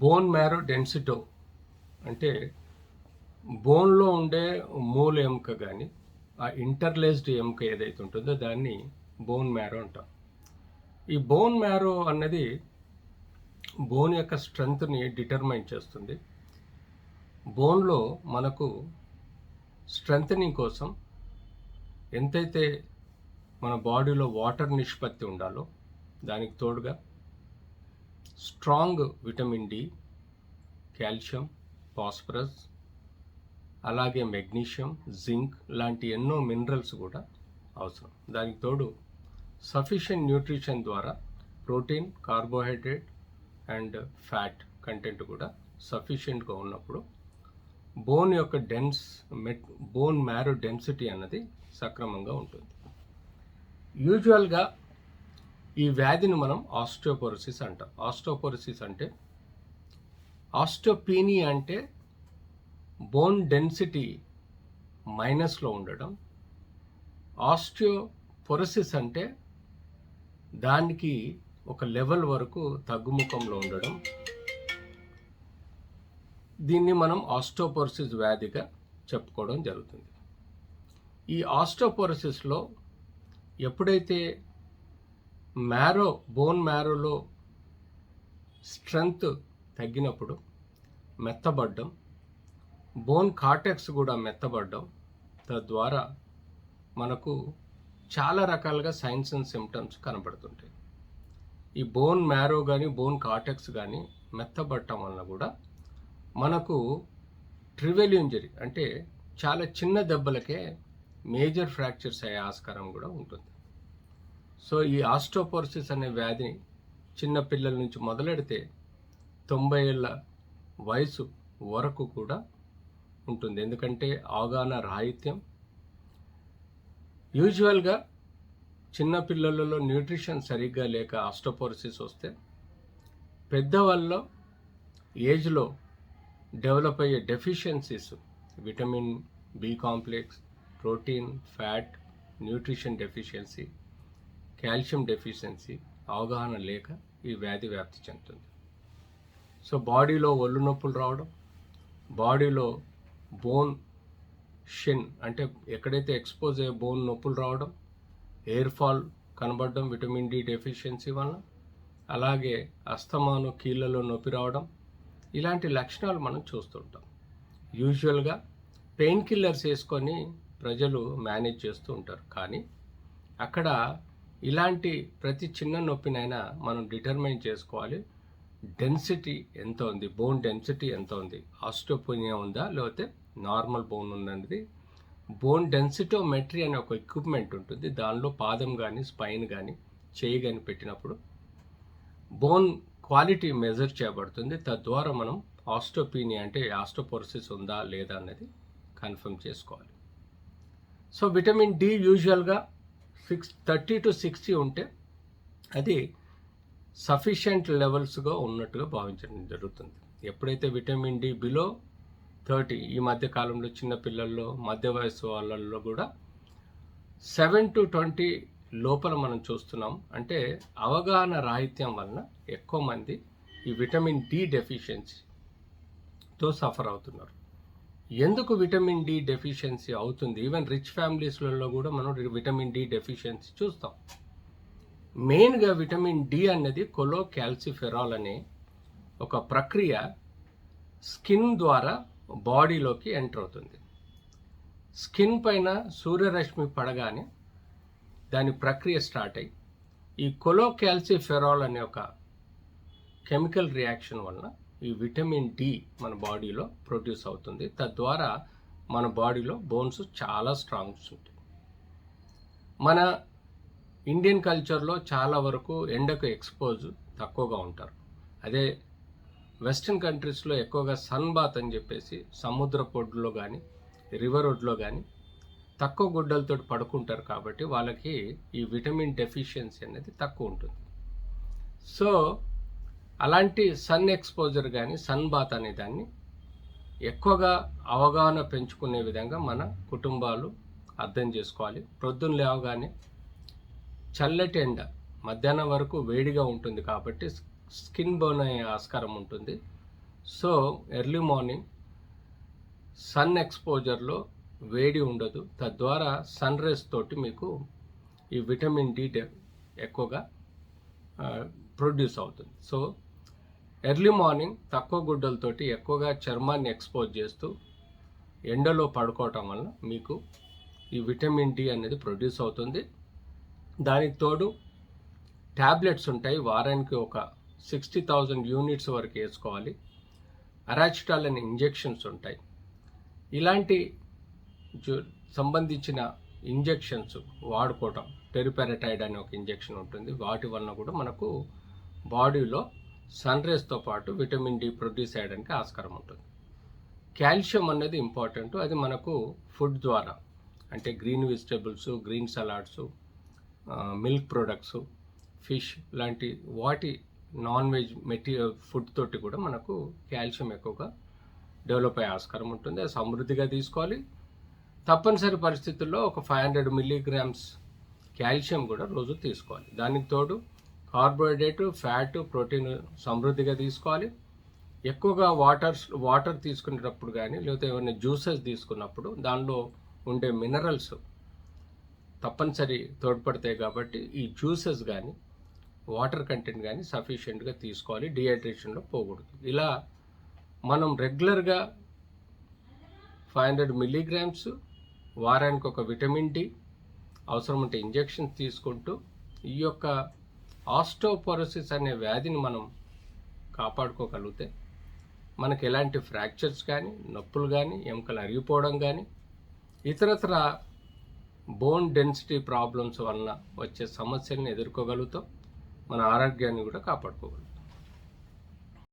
Bone marrow డెన్సిటో అంటే బోన్లో ఉండే మూల ఎముక కానీ ఆ ఇంటర్లేస్డ్ ఎముక ఏదైతే ఉంటుందో దాన్ని బోన్ మ్యారో అంటాం. ఈ బోన్ మ్యారో అన్నది బోన్ యొక్క స్ట్రెంగ్త్ని డిటర్మైన్ చేస్తుంది. బోన్లో మనకు స్ట్రెంగ్తనింగ్ కోసం ఎంతైతే మన బాడీలో వాటర్ నిష్పత్తి ఉండాలో దానికి తోడుగా strong vitamin D, calcium, phosphorus, అలాగే మెగ్నీషియం, జింక్ లాంటి ఎన్నో మినరల్స్ కూడా అవసరం. దానికి తోడు సఫిషియెంట్ న్యూట్రిషన్ ద్వారా protein, carbohydrate and fat content కూడా సఫిషియెంట్గా ఉన్నప్పుడు బోన్ యొక్క బోన్ మ్యారో డెన్సిటీ అన్నది సక్రమంగా ఉంటుంది. యూజువల్గా ఈ వ్యాధిని మనం ఆస్టియోపోరోసిస్ అంటాం. ఆస్టియోపోరోసిస్ అంటే ఆస్టియోపీనియా అంటే బోన్ డెన్సిటీ మైనస్లో ఉండడం, ఆస్టియోపోరోసిస్ అంటే దానికి ఒక లెవెల్ వరకు తగ్గుముఖంలో ఉండడం. దీన్ని మనం ఆస్టియోపోరోసిస్ వ్యాధిగా చెప్పుకోవడం జరుగుతుంది. ఈ ఆస్టియోపోరోసిస్లో ఎప్పుడైతే బోన్ మ్యారోలో స్ట్రెంగ్త్ తగ్గినప్పుడు మెత్తబడ్డం, బోన్ కార్టెక్స్ కూడా మెత్తబడ్డం, తద్వారా మనకు చాలా రకాలుగా సైన్స్ అండ్ సిమ్టమ్స్ కనబడుతుంటాయి. ఈ బోన్ మ్యారో కానీ బోన్ కార్టెక్స్ కానీ మెత్తబడటం వలన కూడా మనకు ట్రివియల్ ఇంజరీ అంటే చాలా చిన్న దెబ్బలకే మేజర్ ఫ్రాక్చర్స్ అయ్యే ఆస్కారం కూడా ఉంటుంది. సో ఈ ఆస్టియోపోరోసిస్ అనే వ్యాధిని చిన్న పిల్లల నుంచి మొదలెడితే 90 ఏళ్ళ వయసు వరకు కూడా ఉంటుంది. ఎందుకంటే అవగాహన రాహిత్యం, యూజువల్గా చిన్న పిల్లలలో న్యూట్రిషన్ సరిగ్గా లేక ఆస్టియోపోరోసిస్ వస్తే పెద్దవాళ్ళలో ఏజ్లో డెవలప్ అయ్యే deficiencies, vitamin B complex, protein, fat, nutrition deficiency, calcium deficiency అవగాహన లేక ఈ వ్యాధి వ్యాప్తి చెందుతుంది. సో బాడీలో ఒళ్ళు నొప్పులు రావడం, బాడీలో బోన్ షిన్ అంటే ఎక్కడైతే ఎక్స్పోజ్ అయ్యే బోన్ నొప్పులు రావడం, హెయిర్ ఫాల్ కనబడడం విటమిన్ డి డెఫిషియన్సీ వలన, అలాగే అస్తమాను కీళ్ళలో నొప్పి రావడం, ఇలాంటి లక్షణాలు మనం చూస్తుంటాం. యూజువల్గా పెయిన్ కిల్లర్స్ వేసుకొని ప్రజలు మేనేజ్ చేస్తూ ఉంటారు. కానీ అక్కడ ఇలాంటి ప్రతి చిన్న నొప్పినైనా మనం డిటర్మైన్ చేసుకోవాలి డెన్సిటీ ఎంత ఉంది, బోన్ డెన్సిటీ ఎంత ఉంది, ఆస్టియోపోనియా ఉందా లేకపోతే నార్మల్ బోన్ ఉందనేది. బోన్ డెన్సిటోమెట్రీ అనే ఒక ఎక్విప్మెంట్ ఉంటుంది. దానిలో పాదం కానీ స్పైన్ కానీ చేయి కానీ పెట్టినప్పుడు బోన్ క్వాలిటీ మెజర్ చేయబడుతుంది. తద్వారా మనం ఆస్టియోపీనియా అంటే ఆస్టియోపోరోసిస్ ఉందా లేదా అనేది కన్ఫర్మ్ చేసుకోవాలి. సో విటమిన్ డి యూజువల్గా 30 to 60 ఉంటే అది సఫిషియంట్ లెవెల్స్గా ఉన్నట్టుగా భావించడం జరుగుతుంది. ఎప్పుడైతే విటమిన్ డి బిలో 30, ఈ మధ్య కాలంలో చిన్న పిల్లల్లో, మధ్య వయసు వాళ్ళల్లో కూడా 7 to 20 లోపల మనం చూస్తున్నాం. అంటే అవగాహన రాహిత్యం వలన ఎక్కువ మంది ఈ విటమిన్ డి డెఫిషియన్సీతో సఫర్ అవుతున్నారు. ఎందుకు విటమిన్ డి డెఫిషియన్సీ అవుతుంది? ఈవెన్ రిచ్ ఫ్యామిలీస్లలో కూడా మనం విటమిన్ డి డెఫిషియన్సీ చూస్తాం. మెయిన్గా విటమిన్ డి అనేది కొలోకాల్సిఫెరాల్ అనే ఒక ప్రక్రియ స్కిన్ ద్వారా బాడీలోకి ఎంటర్ అవుతుంది. స్కిన్ పైన సూర్యరశ్మి పడగానే దాని ప్రక్రియ స్టార్ట్ అయ్యి ఈ కొలోకాల్సిఫెరాల్ అనే ఒక కెమికల్ రియాక్షన్ వలన ఈ విటమిన్ డి మన బాడీలో ప్రొడ్యూస్ అవుతుంది. తద్వారా మన బాడీలో బోన్స్ చాలా స్ట్రాంగ్స్ ఉంటాయి. మన ఇండియన్ కల్చర్లో చాలా వరకు ఎండకు ఎక్స్పోజ్ తక్కువగా ఉంటారు. అదే వెస్ట్రన్ కంట్రీస్లో ఎక్కువగా సన్ బాత్ అని చెప్పేసి సముద్ర పొడ్లో కానీ రివర్ ఒడ్లో కానీ తక్కువ గుడ్డలతో పడుకుంటారు. కాబట్టి వాళ్ళకి ఈ విటమిన్ డెఫిషియన్సీ అనేది తక్కువ ఉంటుంది. సో అలాంటి సన్ ఎక్స్పోజర్ కానీ సన్ బాత్ అనే దాన్ని ఎక్కువగా అవగాహన పెంచుకునే విధంగా మన కుటుంబాలు అర్థం చేసుకోవాలి. ప్రొద్దున లేవగానే చల్లటి ఎండ మధ్యాహ్నం వరకు వేడిగా ఉంటుంది కాబట్టి స్కిన్ బర్న్ అయ్యే ఆస్కారం ఉంటుంది. సో ఎర్లీ మార్నింగ్ సన్ ఎక్స్పోజర్లో వేడి ఉండదు, తద్వారా సన్ రేస్ తోటి మీకు ఈ విటమిన్ డి ఎక్కువగా ప్రొడ్యూస్ అవుతుంది. సో ఎర్లీ మార్నింగ్ తక్కువ గుడ్డలతోటి ఎక్కువగా చర్మాన్ని ఎక్స్పోజ్ చేస్తూ ఎండలో పడుకోవటం వల్ల మీకు ఈ విటమిన్ డి అనేది ప్రొడ్యూస్ అవుతుంది. దానికి తోడు ట్యాబ్లెట్స్ ఉంటాయి, వారానికి ఒక 60,000 యూనిట్స్ వరకు వేసుకోవాలి. అరాచిటాల్ అనే ఇంజెక్షన్స్ ఉంటాయి. ఇలాంటి సంబంధించిన ఇంజెక్షన్స్ వాడుకోవటం, టెరిపెరటైడ్ అనే ఒక ఇంజెక్షన్ ఉంటుంది, వాటి వలన కూడా మనకు బాడీలో సన్ రేస్తో పాటు విటమిన్ డి ప్రొడ్యూస్ చేయడానికి ఆస్కారం ఉంటుంది. కాల్షియం అనేది ఇంపార్టెంట్, అది మనకు ఫుడ్ ద్వారా అంటే green vegetables, green salads, milk products, fish లాంటి వాటి నాన్ వెజ్ ఫుడ్ తోటి కూడా మనకు కాల్షియం ఎక్కువగా డెవలప్ అయ్యే ఆస్కారం ఉంటుంది. అది సమృద్ధిగా తీసుకోవాలి. తప్పనిసరి పరిస్థితుల్లో ఒక 500 మిల్లీగ్రామ్స్ కాల్షియం కూడా రోజు తీసుకోవాలి. దానికి తోడు కార్బోహైడ్రేట్, ఫ్యాట్, ప్రోటీన్ సమృద్ధిగా తీసుకోవాలి. ఎక్కువగా వాటర్ తీసుకునేటప్పుడు కానీ లేకపోతే ఏమైనా జ్యూసెస్ తీసుకున్నప్పుడు దానిలో ఉండే మినరల్స్ తప్పనిసరి తోడ్పడతాయి కాబట్టి ఈ జ్యూసెస్ కానీ వాటర్ కంటెంట్ కానీ సఫిషియెంట్గా తీసుకోవాలి, డిహైడ్రేషన్లో పోకూడదు. ఇలా మనం రెగ్యులర్గా 500 మిల్లీగ్రామ్స్, వారానికి ఒక విటమిన్ డి, అవసరం ఉంటే ఇంజెక్షన్స్ తీసుకుంటూ ఈ యొక్క ఆస్టోపోరోసిస్ అనే వ్యాధిని మనం కాపాడుకోగలిగితే మనకు ఎలాంటి ఫ్రాక్చర్స్ కానీ, నొప్పులు కానీ, ఎముకలు అరిగిపోవడం కానీ, ఇతరత్ర బోన్ డెన్సిటీ ప్రాబ్లమ్స్ వలన వచ్చే సమస్యలను ఎదుర్కోగలుగుతాం. మన ఆరోగ్యాన్ని కూడా కాపాడుకోగలుగుతాం.